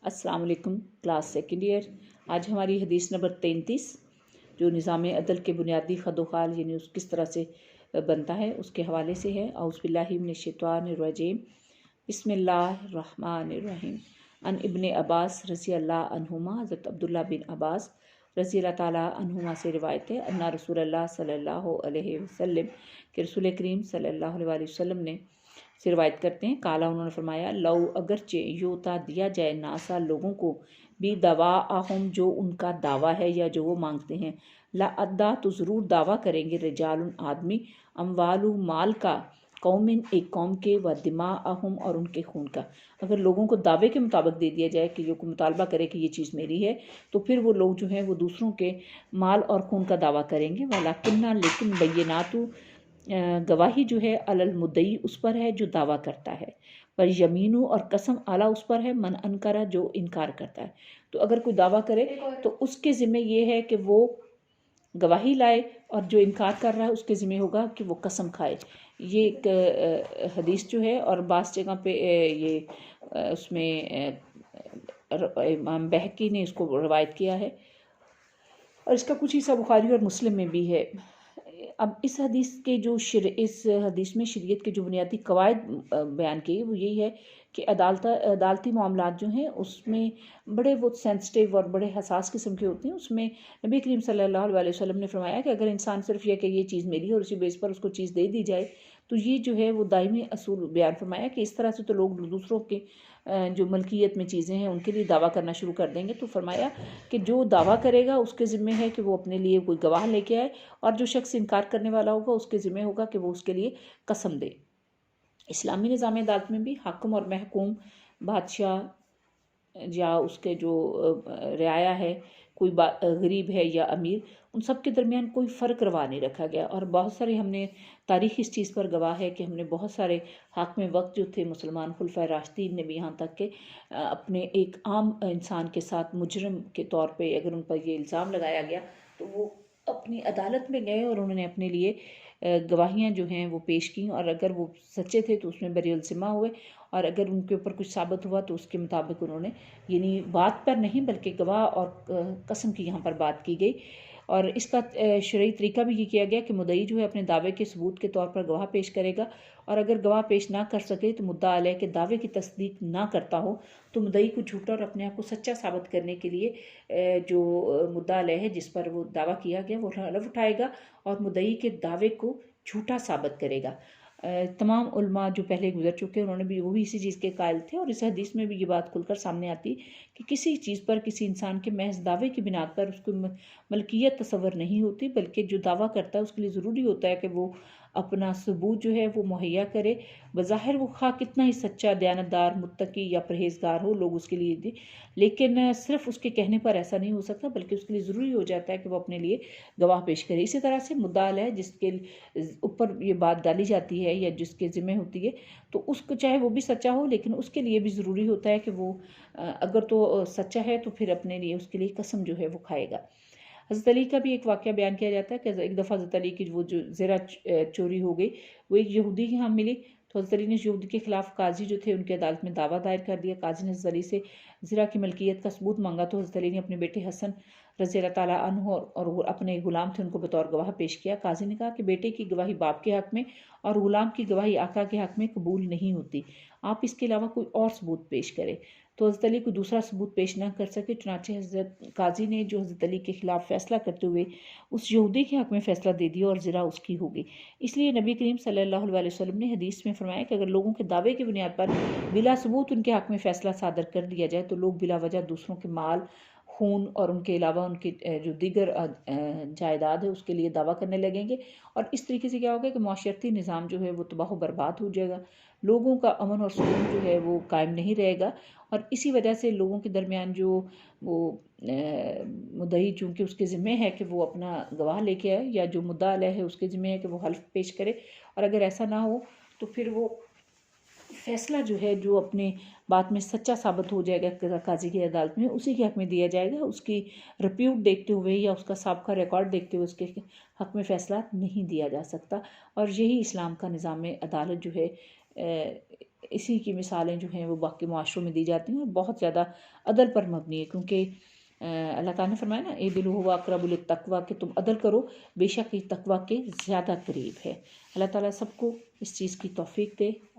अस्सलाम वालेकुम class second year. आज हमारी हदीस नंबर 33 जो निज़ाम अदल के बुनियादी खदोखाल यानी उस किस तरह से बनता है उसके हवाले से है। औज़ुबिल्लाहि मिनश्शैतानिर्रजीम बिस्मिल्लाहिर्रहमानिर्रहीम। अन इब्ने अब्बास रज़ी अल्लाह अन्हुमा, हज़रत अब्दुल्ला बिन अब्बास रज़ी अल्लाह ताला अन्हुमा से रिवायत है अन्ना रसूलुल्लाह सल्लल्लाहु अलैहि वसल्लम कि रसूल करीम सल्लल्लाहु अलैहि वसल्लम ने से रिवायत करते हैं, काला उन्होंने फरमाया लव अगरचे योता दिया जाए नासा लोगों को भी दवा आहम जो उनका दावा है या जो वो मांगते हैं, ला अद्दा तो ज़रूर दावा करेंगे रिजालुन आदमी, अमवालु माल का, कौमिन एक कौम के, व दिमा अहम और उनके खून का। अगर लोगों को दावे के मुताबिक दे दिया जाए कि जो को मुतालबा करे कि ये चीज़ मेरी है, तो फिर वो लोग जो हैं वो दूसरों के माल और खून का दावा करेंगे। वाला किन्ना लेकिन बैनातु गवाही जो है अलल मुद्दई उस पर है जो दावा करता है, पर यमीनू और कसम आला उस पर है मन अनकरा जो इनकार करता है। तो अगर कोई दावा करे तो उसके ज़िम्मे ये है कि वो गवाही लाए, और जो इनकार कर रहा है उसके ज़िम्मे होगा कि वो कसम खाए। ये एक हदीस जो है, और बास जगह पे ये उसमें इमाम बहकी ने इसको रवायत किया है, और इसका कुछ हिस्सा बुखारी और मुस्लिम में भी है। अब इस हदीस के जो इस हदीस में शरीयत के जो बुनियादी कवायद बयान किए वो यही है कि अदालती मामलात जो हैं उसमें बड़े वो सेंसिटिव और बड़े हसास किस्म के होते हैं। उसमें नबी करीम सल्लल्लाहु अलैहि वसल्लम ने फरमाया कि अगर इंसान सिर्फ यह कि ये चीज़ मेरी है और उसी बेस पर उसको चीज़ दे दी जाए, तो ये जो है वो दायमी असूल बयान फरमाया कि इस तरह से तो लोग दूसरों के जो मलकियत में चीज़ें हैं उनके लिए दावा करना शुरू कर देंगे। तो फरमाया कि जो दावा करेगा उसके ज़िम्मे है कि वो अपने लिए कोई गवाह लेके आए, और जो शख्स इनकार करने वाला होगा उसके ज़िम्मे होगा कि वो उसके लिए कसम दे। इस्लामी निज़ाम अदालत में भी हाकिम और महकूम, बादशाह या उसके जो रियाया है, कोई गरीब है या अमीर, उन सब के दरमियान कोई फ़र्क रवा नहीं रखा गया। और बहुत सारे हमने तारीख़ इस चीज़ पर गवाह है कि हमने बहुत सारे हाकिम वक्त जो थे मुसलमान खुलफाए राशिदीन ने भी, यहाँ तक कि अपने एक आम इंसान के साथ मुजरम के तौर पे अगर उन पर ये इल्ज़ाम लगाया गया तो वो अपनी अदालत में गए और उन्होंने अपने लिए गवाहियाँ जो हैं वो पेश की, और अगर वो सच्चे थे तो उसमें बरीउल ज़िम्मा हुए, और अगर उनके ऊपर कुछ साबित हुआ तो उसके मुताबिक उन्होंने, यानी बात पर नहीं बल्कि गवाह और कसम की यहाँ पर बात की गई। और इसका शरई तरीका भी ये किया गया कि मुद्दई जो है अपने दावे के सबूत के तौर पर गवाह पेश करेगा, और अगर गवाह पेश ना कर सके तो मुद्दा अलैह के दावे की तस्दीक ना करता हो तो मुद्दई को झूठा और अपने आप को सच्चा साबित करने के लिए जो मुद्दा अलैह है जिस पर वो दावा किया गया वो हलफ उठाएगा और मुद्दई के दावे को झूठा साबित करेगा। तमाम उलमा जो पहले गुजर चुके हैं उन्होंने भी, वो भी इसी चीज़ के कायल थे, और इस हदीस में भी ये बात खुलकर सामने आती कि किसी चीज़ पर किसी इंसान के महज दावे की बिना पर उसको मलकियत तस्वर नहीं होती, बल्कि जो दावा करता है उसके लिए ज़रूरी होता है कि वो अपना सबूत जो है वो मुहैया करे। बज़ाहिर वो खा कितना ही सच्चा, दयानतदार, मुत्तकी या परहेज़गार हो, लोग उसके लिए दे, लेकिन सिर्फ उसके कहने पर ऐसा नहीं हो सकता, बल्कि उसके लिए ज़रूरी हो जाता है कि वो अपने लिए गवाह पेश करे। इसी तरह से मुद्दा अलैह जिसके ऊपर ये बात डाली जाती है या जिसके ज़िम्मे होती है, तो उसको चाहे वो भी सच्चा हो, लेकिन उसके लिए भी ज़रूरी होता है कि वो अगर तो सच्चा है तो फिर अपने लिए उसके लिए कसम जो है वो खाएगा। हज़रत अली का भी एक वाक़या बयान किया जाता है कि एक दफ़ा हज़रत अली की वो जो ज़रा चोरी हो गई, वो एक यहूदी के यहाँ मिली, तो हज़रत अली ने यहूदी के ख़िलाफ़ काजी जो थे उनकी अदालत में दावा दायर कर दिया। काजी ने हज़रत अली से ज़रा की मलकियत का सबूत मांगा, तो हज़रत अली ने अपने बेटे हसन रज़ी अल्लाह ताला अन्हु और वो अपने गुलाम थे उनको बतौर गवाह पेश किया। काजी ने कहा कि बेटे की गवाही बाप के हक़ में और गुलाम की गवाही आका के हक़ में कबूल नहीं होती, आप इसके अलावा कोई और सबूत पेश करें। तो हज़रत अली को दूसरा सबूत पेश न कर सके, चुनांचे हज़रत काजी ने जो हज़रत अली के ख़िलाफ़ फ़ैसला करते हुए उस यहूदी के हक़ में फ़ैसला दे दिया, और ज़रा उसकी हो गई। इसलिए नबी करीम सल्लल्लाहु अलैहि वसल्लम ने हदीस में फरमाया कि अगर लोगों के दावे की बुनियाद पर बिला सबूत उनके हक़ में फ़ैसला सादर कर दिया जाए तो लोग बिला वजह दूसरों के माल, खून और उनके अलावा उनकी जो दीगर जायदाद है उसके लिए दावा करने लगेंगे, और इस तरीके से क्या होगा कि माशरती निज़ाम जो है वो तबाह बर्बाद हो जाएगा, लोगों का अमन और सुकून जो है वो कायम नहीं रहेगा। और इसी वजह से लोगों के दरमियान जो वो मुद्दई चूँकि उसके ज़िम्मे है कि वो अपना गवाह लेके आए, या जो मुद्दा अलैह है उसके ज़िम्मे है कि वो हल्फ पेश करे, और अगर ऐसा ना हो तो फिर वो फ़ैसला जो है जो अपने बात में सच्चा साबित हो जाएगा काजी की अदालत में, उसी के हक़ में दिया जाएगा। उसकी रिप्यूट देखते हुए या उसका साबिक़ा रिकॉर्ड देखते हुए उसके हक़ में फ़ैसला नहीं दिया जा सकता। और यही इस्लाम का निज़ाम अदालत जो है इसी की मिसालें जो हैं वो बाकी माशरों में दी जाती हैं और बहुत ज़्यादा अदल पर मबनी है, क्योंकि अल्लाह ताला ने फरमाया ना, ए बिलु हुवा अक़रबु लित्तक़वा, कि तुम अदल करो, बेशक ये तकवा के ज़्यादा करीब है। अल्लाह ताला सबको इस चीज़ की तौफ़ीक दे।